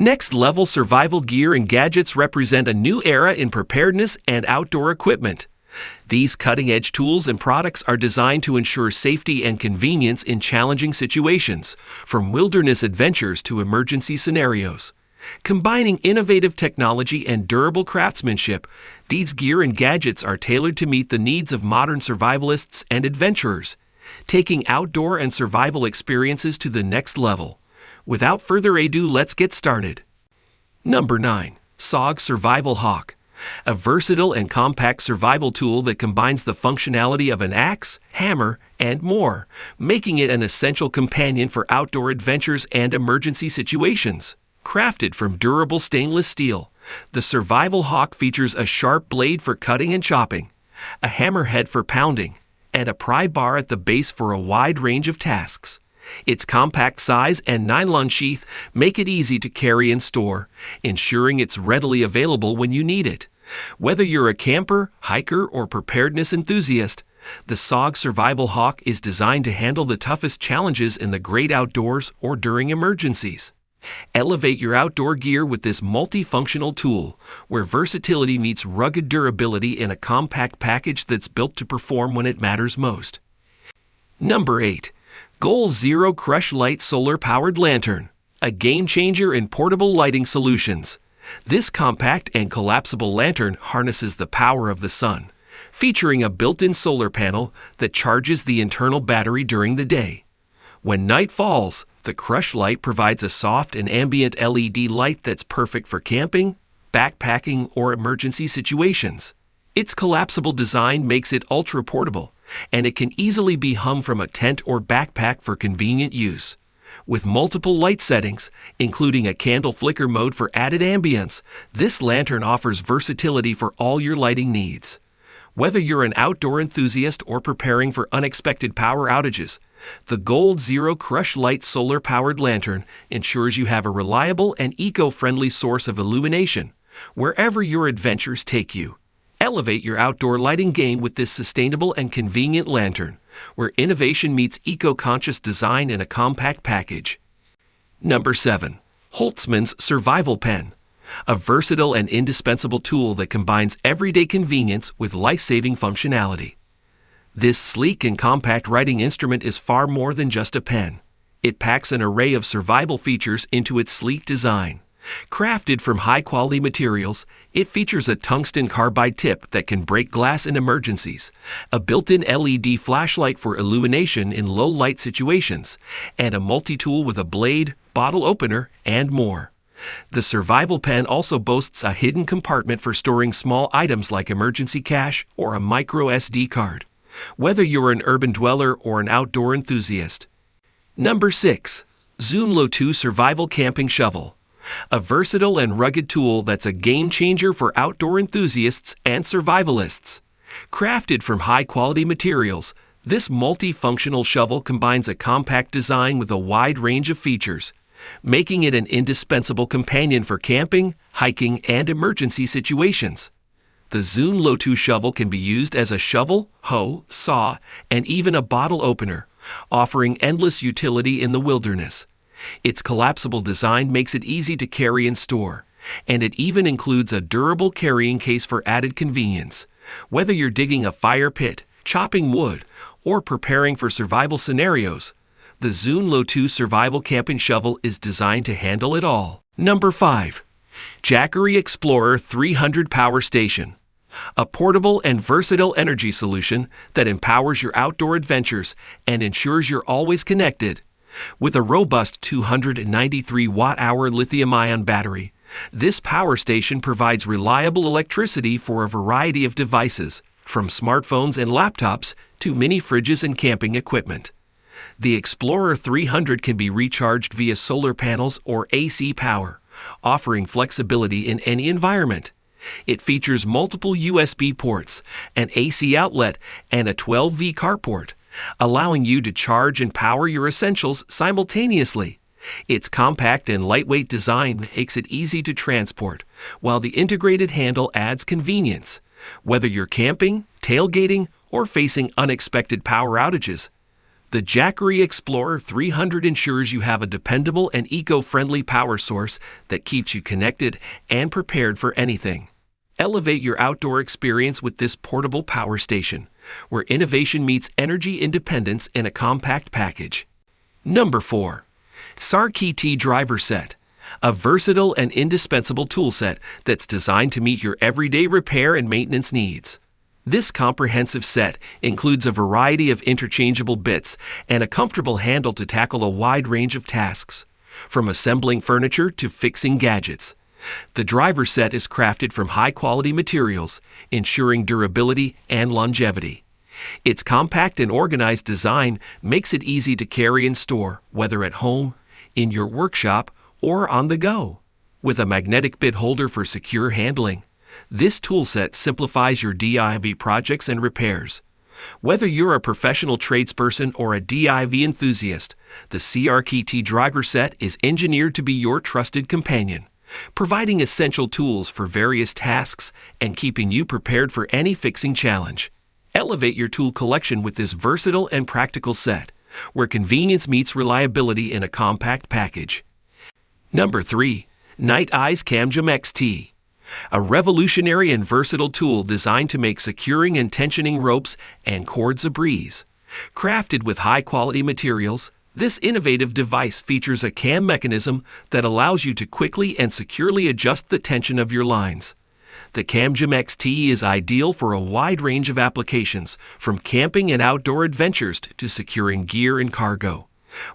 Next-level survival gear and gadgets represent a new era in preparedness and outdoor equipment. These cutting-edge tools and products are designed to ensure safety and convenience in challenging situations, from wilderness adventures to emergency scenarios. Combining innovative technology and durable craftsmanship, these gear and gadgets are tailored to meet the needs of modern survivalists and adventurers, taking outdoor and survival experiences to the next level. Without further ado, let's get started. Number 9. Sog Survival Hawk. A versatile and compact survival tool that combines the functionality of an axe, hammer, and more, making it an essential companion for outdoor adventures and emergency situations. Crafted from durable stainless steel, the Survival Hawk features a sharp blade for cutting and chopping, a hammerhead for pounding, and a pry bar at the base for a wide range of tasks. Its compact size and nylon sheath make it easy to carry and store, ensuring it's readily available when you need it. Whether you're a camper, hiker, or preparedness enthusiast, the Sog Survival Hawk is designed to handle the toughest challenges in the great outdoors or during emergencies. Elevate your outdoor gear with this multifunctional tool, where versatility meets rugged durability in a compact package that's built to perform when it matters most. Number 8. Goal Zero Crush Light Solar-Powered Lantern, a game-changer in portable lighting solutions. This compact and collapsible lantern harnesses the power of the sun, featuring a built-in solar panel that charges the internal battery during the day. When night falls, the Crush Light provides a soft and ambient LED light that's perfect for camping, backpacking, or emergency situations. Its collapsible design makes it ultra-portable, and it can easily be hung from a tent or backpack for convenient use. With multiple light settings, including a candle flicker mode for added ambience, this lantern offers versatility for all your lighting needs. Whether you're an outdoor enthusiast or preparing for unexpected power outages, the Goal Zero Crush Light Solar-Powered Lantern ensures you have a reliable and eco-friendly source of illumination wherever your adventures take you. Elevate your outdoor lighting game with this sustainable and convenient lantern, where innovation meets eco-conscious design in a compact package. Number 7. Holtzman's Survival Pen. A versatile and indispensable tool that combines everyday convenience with life-saving functionality. This sleek and compact writing instrument is far more than just a pen. It packs an array of survival features into its sleek design. Crafted from high-quality materials, it features a tungsten carbide tip that can break glass in emergencies, a built-in LED flashlight for illumination in low-light situations, and a multi-tool with a blade, bottle opener, and more. The Survival Pen also boasts a hidden compartment for storing small items like emergency cash or a micro SD card, whether you're an urban dweller or an outdoor enthusiast. Number 6. Zune Lotoo Survival Camping Shovel. A versatile and rugged tool that's a game-changer for outdoor enthusiasts and survivalists. Crafted from high-quality materials, this multifunctional shovel combines a compact design with a wide range of features, making it an indispensable companion for camping, hiking, and emergency situations. The Zune Lotoo shovel can be used as a shovel, hoe, saw, and even a bottle opener, offering endless utility in the wilderness. Its collapsible design makes it easy to carry and store, and it even includes a durable carrying case for added convenience. Whether you're digging a fire pit, chopping wood, or preparing for survival scenarios, the Zune Lotoo Survival Camping Shovel is designed to handle it all. Number 5. Jackery Explorer 300 Power Station. A portable and versatile energy solution that empowers your outdoor adventures and ensures you're always connected. With a robust 293 watt-hour lithium-ion battery, this power station provides reliable electricity for a variety of devices, from smartphones and laptops to mini fridges and camping equipment. The Explorer 300 can be recharged via solar panels or AC power, offering flexibility in any environment. It features multiple USB ports, an AC outlet, and a 12V carport, allowing you to charge and power your essentials simultaneously. Its compact and lightweight design makes it easy to transport, while the integrated handle adds convenience. Whether you're camping, tailgating, or facing unexpected power outages, The Jackery Explorer 300 ensures you have a dependable and eco-friendly power source that keeps you connected and prepared for anything. Elevate your outdoor experience with this portable power station, where innovation meets energy independence in a compact package. Number 4. CRKT Driver Set, a versatile and indispensable toolset that's designed to meet your everyday repair and maintenance needs. This comprehensive set includes a variety of interchangeable bits and a comfortable handle to tackle a wide range of tasks, from assembling furniture to fixing gadgets. The driver set is crafted from high-quality materials, ensuring durability and longevity. Its compact and organized design makes it easy to carry and store, whether at home, in your workshop, or on the go. With a magnetic bit holder for secure handling, this toolset simplifies your DIY projects and repairs. Whether you're a professional tradesperson or a DIY enthusiast, the CRKT Driver Set is engineered to be your trusted companion, providing essential tools for various tasks and keeping you prepared for any fixing challenge. Elevate your tool collection with this versatile and practical set, where convenience meets reliability in a compact package. Number 3. Nite Ize CamJam XT, a revolutionary and versatile tool designed to make securing and tensioning ropes and cords a breeze. Crafted with high-quality materials, this innovative device features a cam mechanism that allows you to quickly and securely adjust the tension of your lines. The CamJam XT is ideal for a wide range of applications, from camping and outdoor adventures to securing gear and cargo.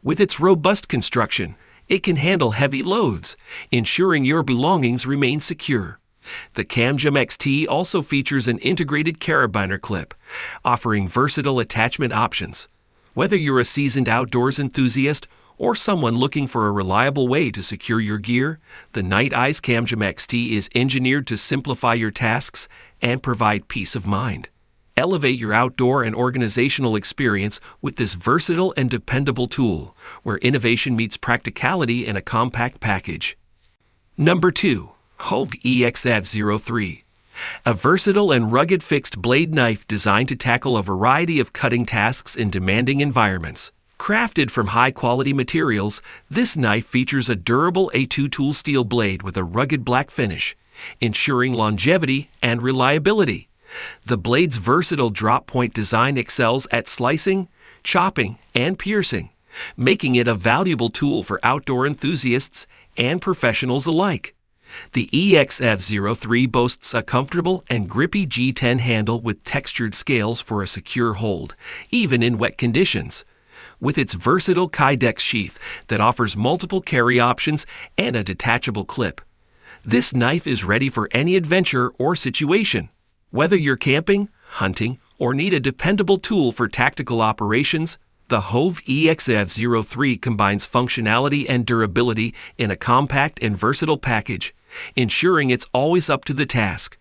With its robust construction, it can handle heavy loads, ensuring your belongings remain secure. The CamJam XT also features an integrated carabiner clip, offering versatile attachment options. Whether you're a seasoned outdoors enthusiast or someone looking for a reliable way to secure your gear, the Nite Ize CamJam XT is engineered to simplify your tasks and provide peace of mind. Elevate your outdoor and organizational experience with this versatile and dependable tool, where innovation meets practicality in a compact package. Number 2. Hogue EX-F03, a versatile and rugged fixed blade knife designed to tackle a variety of cutting tasks in demanding environments. Crafted from high-quality materials, this knife features a durable A2 tool steel blade with a rugged black finish, ensuring longevity and reliability. The blade's versatile drop-point design excels at slicing, chopping, and piercing, making it a valuable tool for outdoor enthusiasts and professionals alike. The EX-F03 boasts a comfortable and grippy G10 handle with textured scales for a secure hold, even in wet conditions. With its versatile Kydex sheath that offers multiple carry options and a detachable clip, this knife is ready for any adventure or situation. Whether you're camping, hunting, or need a dependable tool for tactical operations, the Hogue EX-F03 combines functionality and durability in a compact and versatile package, ensuring it's always up to the task.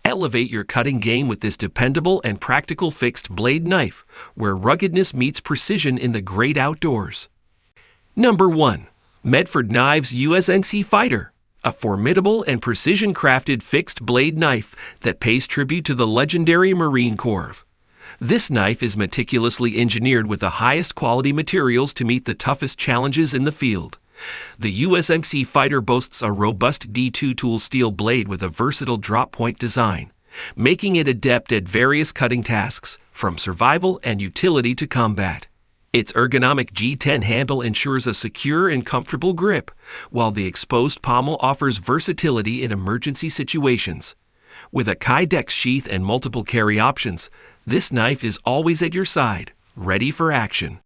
Elevate your cutting game with this dependable and practical fixed blade knife, where ruggedness meets precision in the great outdoors. Number 1. Medford Knives USMC Fighter, a formidable and precision-crafted fixed blade knife that pays tribute to the legendary Marine Corps. This knife is meticulously engineered with the highest quality materials to meet the toughest challenges in the field. The USMC Fighter boasts a robust D2 tool steel blade with a versatile drop-point design, making it adept at various cutting tasks, from survival and utility to combat. Its ergonomic G10 handle ensures a secure and comfortable grip, while the exposed pommel offers versatility in emergency situations. With a Kydex sheath and multiple carry options, this knife is always at your side, ready for action.